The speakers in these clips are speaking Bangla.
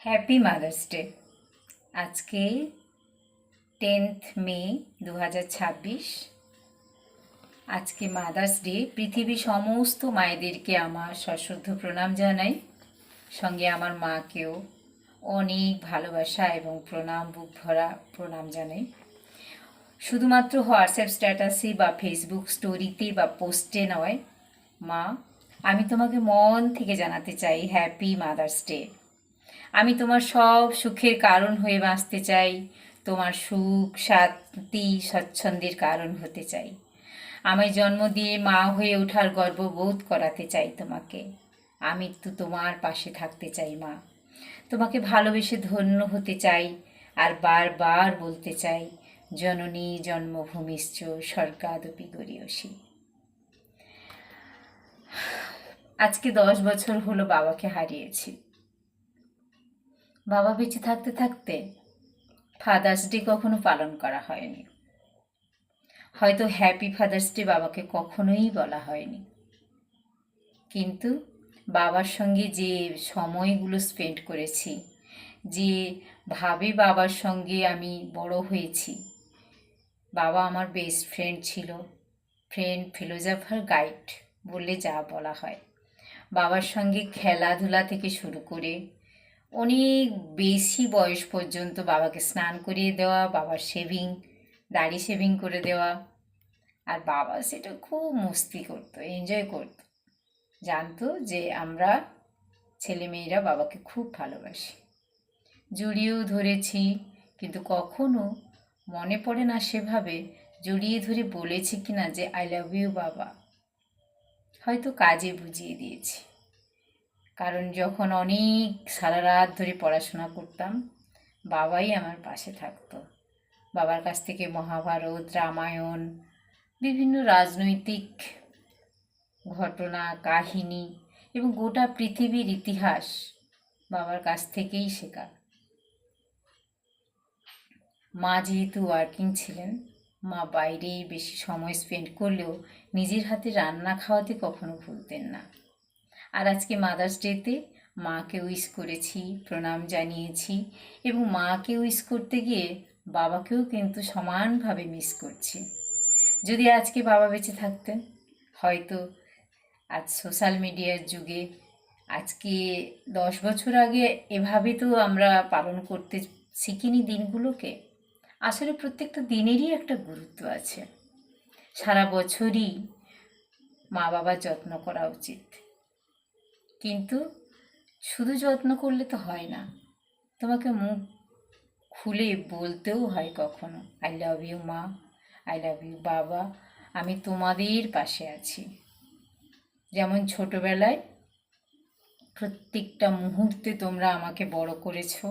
Happy mother's day. আজকে 10 মে 2026। আজকে মাদার্স ডে। পৃথিবীর সমস্ত মায়েদেরকে আমার সশ্রদ্ধ প্রণাম জানাই, সঙ্গে আমার মাকেও অনেক ভালোবাসা এবং প্রণাম, বুক ভরা প্রণাম জানাই। শুধুমাত্র হোয়াটসঅ্যাপ স্ট্যাটাসে বা ফেসবুক স্টোরিতে বা পোস্টে নয়, মা, আমি তোমাকে মন থেকে জানাতে চাই হ্যাপি মাদার্স ডে। আমি তোমার সব সুখের কারণ হয়ে বাঁচতে চাই, তোমার সুখ, শান্তি, স্বচ্ছন্দের কারণ হতে চাই। আমায় জন্ম দিয়ে মা হয়ে ওঠার গর্ববোধ করাতে চাই তোমাকে। আমি তো তোমার পাশে থাকতে চাই মা, তোমাকে ভালোবেসে ধন্য হতে চাই, আর বারবার বলতে চাই, জননী জন্মভূমিশ্চ স্বর্গাদপি গরীয়সী। আজকে 10 বছর হলো বাবাকে হারিয়েছি। বাবা বেঁচে থাকতে থাকতে ফাদার্স ডে কখনো পালন করা হয়নি। হয়তো হ্যাপি ফাদার্স ডে বাবাকে কখনোই বলা হয়নি, কিন্তু বাবার সঙ্গে যে সময়গুলো স্পেন্ড করেছি, যে ভাবে বাবার সঙ্গে আমি বড় হয়েছি। বাবা আমার বেস্ট ফ্রেন্ড ছিল, ফ্রেন্ড, ফিলোজফার, গাইড বললে যা বলা হয়। বাবার সঙ্গে খেলাধুলা থেকে শুরু করে অনেক বেশি বয়স পর্যন্ত বাবাকে স্নান করিয়ে দেওয়া, বাবার দাড়ি শেভিং করে দেওয়া। আর বাবা সেটা খুব মস্তি করতো, এনজয় করতো, জানতো যে আমরা ছেলেমেয়েরা বাবাকে খুব ভালোবাসি। জড়িয়েও ধরেছি, কিন্তু কখনো মনে পড়ে না সেভাবে জড়িয়ে ধরে বলেছি কিনা যে আই লাভ ইউ বাবা। হয়তো কাজে বুঝিয়ে দিয়েছি, কারণ যখন অনেক সারা রাত ধরে পড়াশোনা করতাম, বাবাই আমার পাশে থাকতো। বাবার কাছ থেকে মহাভারত, রামায়ণ, বিভিন্ন রাজনৈতিক ঘটনা, কাহিনী এবং গোটা পৃথিবীর ইতিহাস বাবার কাছ থেকেই শেখা। মা যেহেতু ওয়ার্কিং ছিলেন, মা বাইরেই বেশি সময় স্পেন্ড করলেও নিজের হাতে রান্না খাওয়াতে কখনো ভুলতেন না। আর আজকে মাদার্স ডেতে মাকে উইশ করেছি, প্রণাম জানিয়েছি, এবং মাকে উইশ করতে গিয়ে বাবাকেও কিন্তু সমানভাবে মিস করছি। যদি আজকে বাবা বেঁচে থাকতেন, হয়তো আজ সোশ্যাল মিডিয়ার যুগে আজকে 10 বছর আগে এভাবে তো আমরা পালন করতে শিখিনি দিনগুলোকে। আসলে প্রত্যেকটা দিনেরই একটা গুরুত্ব আছে। সারা বছরই মা বাবার যত্ন করা উচিত, কিন্তু শুধু যত্ন করলে তো হয় না, তোমাকে মুখ খুলে বলতেও হয় কখনো আই লাভ ইউ মা, আই লাভ ইউ বাবা, আমি তোমাদের পাশে আছি। যেমন ছোটবেলায় প্রত্যেকটা মুহূর্তে তোমরা আমাকে বড় করেছো,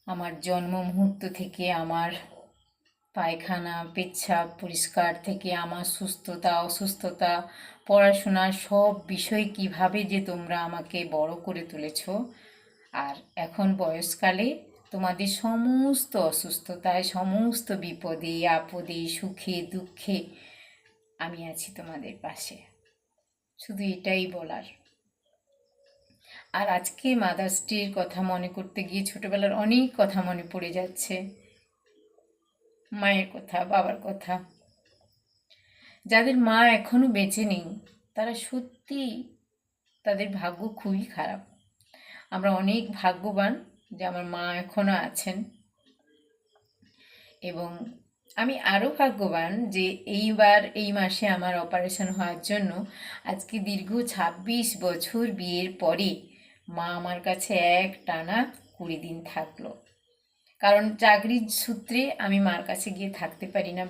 আমার জন্ম মুহূর্ত থেকে আমার পায়খানা, পেচ্ছাপ পরিষ্কার থেকে আমার সুস্থতা, অসুস্থতা, পড়াশোনার সব বিষয় কিভাবে যে তোমরা আমাকে বড় করে তুলেছ। আর এখন বয়সকালে তোমাদের সমস্ত অসুস্থতায়, সমস্ত বিপদে আপদে, সুখে দুঃখে আমি আছি তোমাদের পাশে। শুধু এটাই বলার। আর আজকে মাদার্স ডের কথা মনে করতে গিয়ে ছোটবেলার অনেক কথা মনে পড়ে যাচ্ছে, মায়ের কথা, বাবার কথা। যাদের মা এখনো বেঁচে নেই, তারা সত্যি, তাদের ভাগ্য খুবই খারাপ। আমরা অনেক ভাগ্যবান যে আমার মা এখনো আছেন, এবং আমি আরও ভাগ্যবান যে এই মাসে আমার অপারেশন হওয়ার জন্য আজকে দীর্ঘ 26 বছর বিয়ের পরে মা আমার কাছে টানা 20 দিন থাকলো। কারণ চাকরির সূত্রে আমি মার কাছে গিয়ে থাকতে পারি না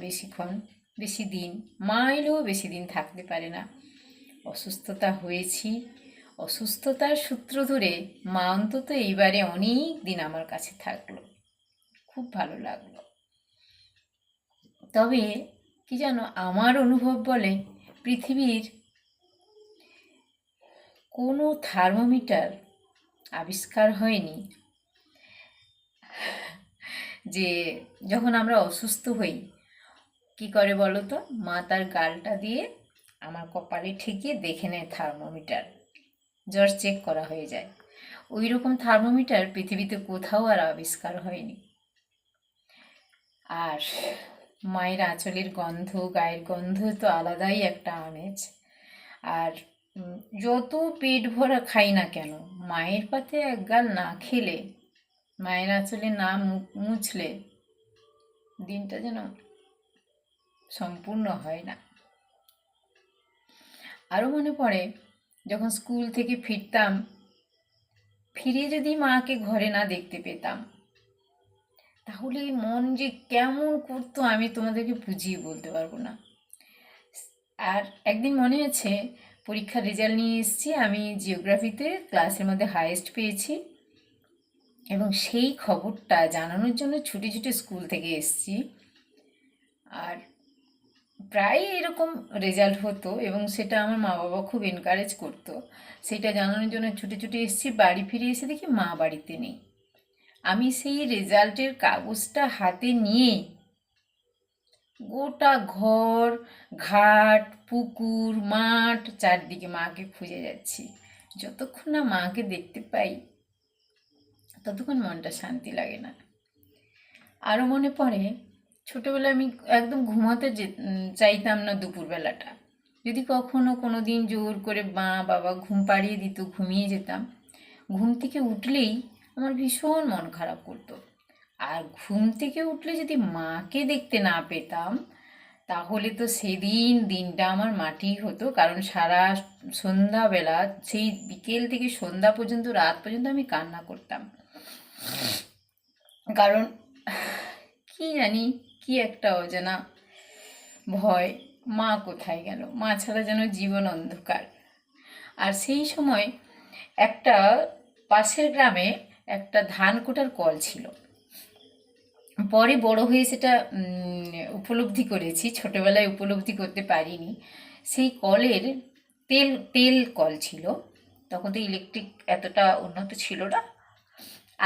বেশি দিন, মা এলেও বেশি দিন থাকতে পারে না। অসুস্থতা হয়েছি, অসুস্থতার সূত্র ধরে মা অন্তত এইবারে অনেক দিন আমার কাছে থাকলো, খুব ভালো লাগলো। তবে কি জানো, আমার অনুভব বলে পৃথিবীর কোনো থার্মোমিটার আবিষ্কার হয়নি যে যখন আমরা অসুস্থ হই কি করে বলো তো, মা তার গালটা দিয়ে আমার কপালে ঠেকিয়ে দেখে নেয় থার্মোমিটার, জ্বর চেক করা হয়ে যায়। ওই রকম থার্মোমিটার পৃথিবীতে কোথাও আর আবিষ্কার হয়নি। আর মায়ের আঁচলের গন্ধ, গায়ের গন্ধ তো আলাদাই একটা আমেজ। আর যত পেট ভরা খাই না কেন, মায়ের পাতে এক গাল না খেলে, মায়ের আঁচলে না মুছলে দিনটা যেন সম্পূর্ণ হয় না। আরও মনে পড়ে যখন স্কুল থেকে ফিরতাম, ফিরে যদি মাকে ঘরে না দেখতে পেতাম, তাহলে মন যে কেমন করতো আমি তোমাদেরকে বুঝিয়ে বলতে পারবো না। আর একদিন মনে আছে, পরীক্ষার রেজাল্ট নিয়ে এসেছি, আমি জিওগ্রাফিতে ক্লাসের মধ্যে হায়েস্ট পেয়েছি, এবং সেই খবরটা জানানোর জন্য ছুটে ছুটে স্কুল থেকে এসেছি। আর প্রায় এরকম রেজাল্ট হতো এবং সেটা আমার মা বাবা খুব এনকারেজ করতো। সেটা জানানোর জন্য ছুটে ছুটে এসেছি, বাড়ি ফিরে এসে দেখি মা বাড়িতে নেই। আমি সেই রেজাল্টের কাগজটা হাতে নিয়ে গোটা ঘর, ঘাট, পুকুর, মাঠ চারদিকে মাকে খুঁজে যাচ্ছি। যতক্ষণ না মাকে দেখতে পাই ততক্ষণ মনটা শান্তি লাগে না। আরও মনে পড়ে, ছোটোবেলায় আমি একদম ঘুমাতে চাইতাম না দুপুরবেলাটা। যদি কখনো কোনো দিন জোর করে মা বাবা ঘুম পাড়িয়ে দিত, ঘুমিয়ে যেতাম। ঘুম থেকে উঠলেই আমার ভীষণ মন খারাপ করতো। আর ঘুম থেকে উঠলে যদি মাকে দেখতে না পেতাম, তাহলে তো সেদিন দিনটা আমার মাটি হতো। কারণ সারা সন্ধ্যাবেলা, সেই বিকেল থেকে সন্ধ্যা পর্যন্ত, রাত পর্যন্ত আমি কান্না করতাম। কারণ কি জানি, কি একটা অজানা ভয়, মা কোথায় গেল, মা ছাড়া যেন জীবন অন্ধকার। আর সেই সময় একটা পাশের গ্রামে একটা ধান কোটার কল ছিল। পরে বড় হয়ে সেটা উপলব্ধি করেছি, ছোটবেলায় উপলব্ধি করতে পারিনি। সেই কলের তেল তেল কল ছিল, তখন তো ইলেকট্রিক এতটা উন্নত ছিল না।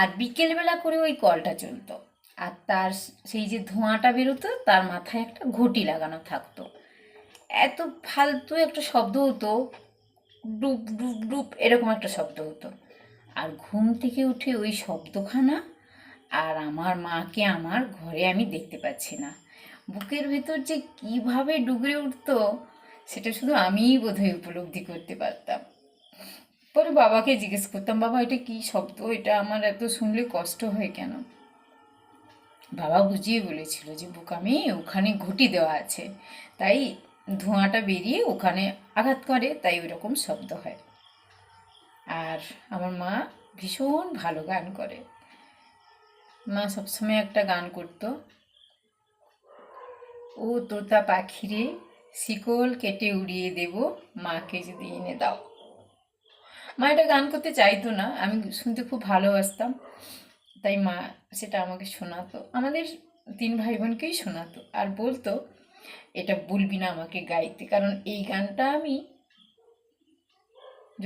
আর বিকেলবেলা করে ওই কলটা চলতো, আর তার সেই যে ধোঁয়াটা বেরোতো তার মাথায় একটা ঘটি লাগানো থাকতো। এত ফালতু একটা শব্দ হতো, ডুব ডুব ডুব এরকম একটা শব্দ হতো। আর ঘুম থেকে উঠে ওই শব্দখানা আর আমার মাকে আমার ঘরে আমি দেখতে পাচ্ছি না, বুকের ভেতর যে কিভাবে ডুগরে উঠতো সেটা শুধু আমিই বোধহয় উপলব্ধি করতে পারতাম। পরে বাবাকে জিজ্ঞেস করতাম, বাবা এটা কি শব্দ, এটা আমার এত শুনলে কষ্ট হয় কেন? বাবা বুঝিয়ে বলেছিল যে বোকামি, ওখানে ঘটি দেওয়া আছে, তাই ধোঁয়াটা বেরিয়ে ওখানে আঘাত করে, তাই ওই রকম শব্দ হয়। আর আমার মা ভীষণ ভালো গান করে। মা সবসময় একটা গান করতো, ও তোতা পাখিরে শিকল কেটে উড়িয়ে দেব, মাকে যদি এনে দাও। মা এটা গান করতে চাইতো না, আমি শুনতে খুব ভালোবাসতাম, তাই মা সেটা আমাকে শোনাতো, আমাদের 3 ভাই বোনকেই শোনাতো। আর বলতো, এটা বলবি না আমাকে গাইতে, কারণ এই গানটা আমি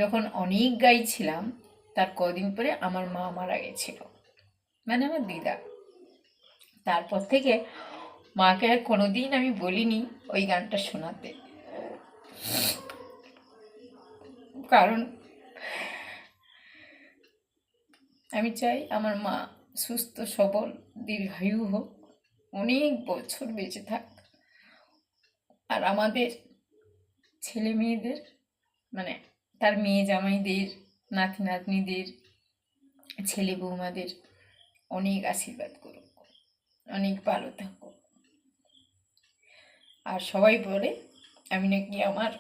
যখন অনেক গাইছিলাম তার কদিন পরে আমার মা মারা গেছিল, মানে আমার দিদা। তারপর থেকে মাকে আর কোনোদিন আমি বলিনি ওই গানটা শোনাতে, কারণ আমি চাই আমার মা সুস্থ সবল দীর্ঘায়ু হোক, অনেক বছর বেঁচে থাক। আর আমাদের ছেলে মেয়েদের, মানে তার মেয়ে জামাইদের, নাতি নাতনিদের, ছেলে বৌমাদের অনেক আশীর্বাদ করুক, অনেক ভালো থাকুক। আর সবাই বলে আমি নাকি আমার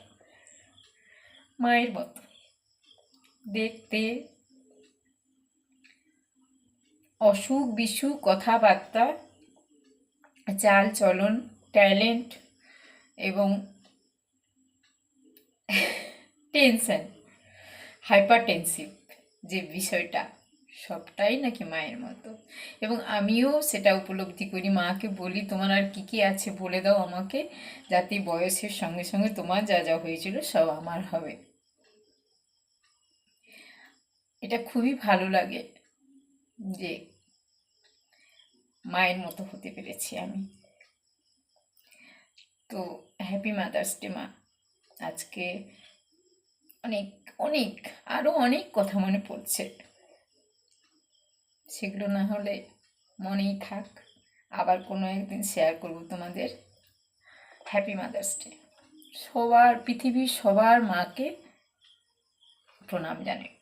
মায়ের মতো দেখতে, অসুখ বিসুখ, কথাবার্তা, চাল চলন, ট্যালেন্ট এবং টেনশন, হাইপারটেনসিভ যে বিষয়টা, সবটাই নাকি মায়ের মতো। এবং আমিও সেটা উপলব্ধি করি, মাকে বলি তোমার আর কী কী আছে বলে দাও আমাকে, যাতে বয়সের সঙ্গে সঙ্গে তোমার যা যা হয়েছিল সব আমার হবে। এটা খুবই ভালো লাগে যে মায়ের মতো হতে পেরেছি আমি। তো হ্যাপি মাদার্স ডে মা। আজকে অনেক অনেক আরও অনেক কথা মনে পড়ছে, সেগুলো না হলে মনেই থাক, আবার কোনো একদিন শেয়ার করব তোমাদের। Happy mother's day. সবার, পৃথিবীর সবার মাকে প্রণাম জানাই।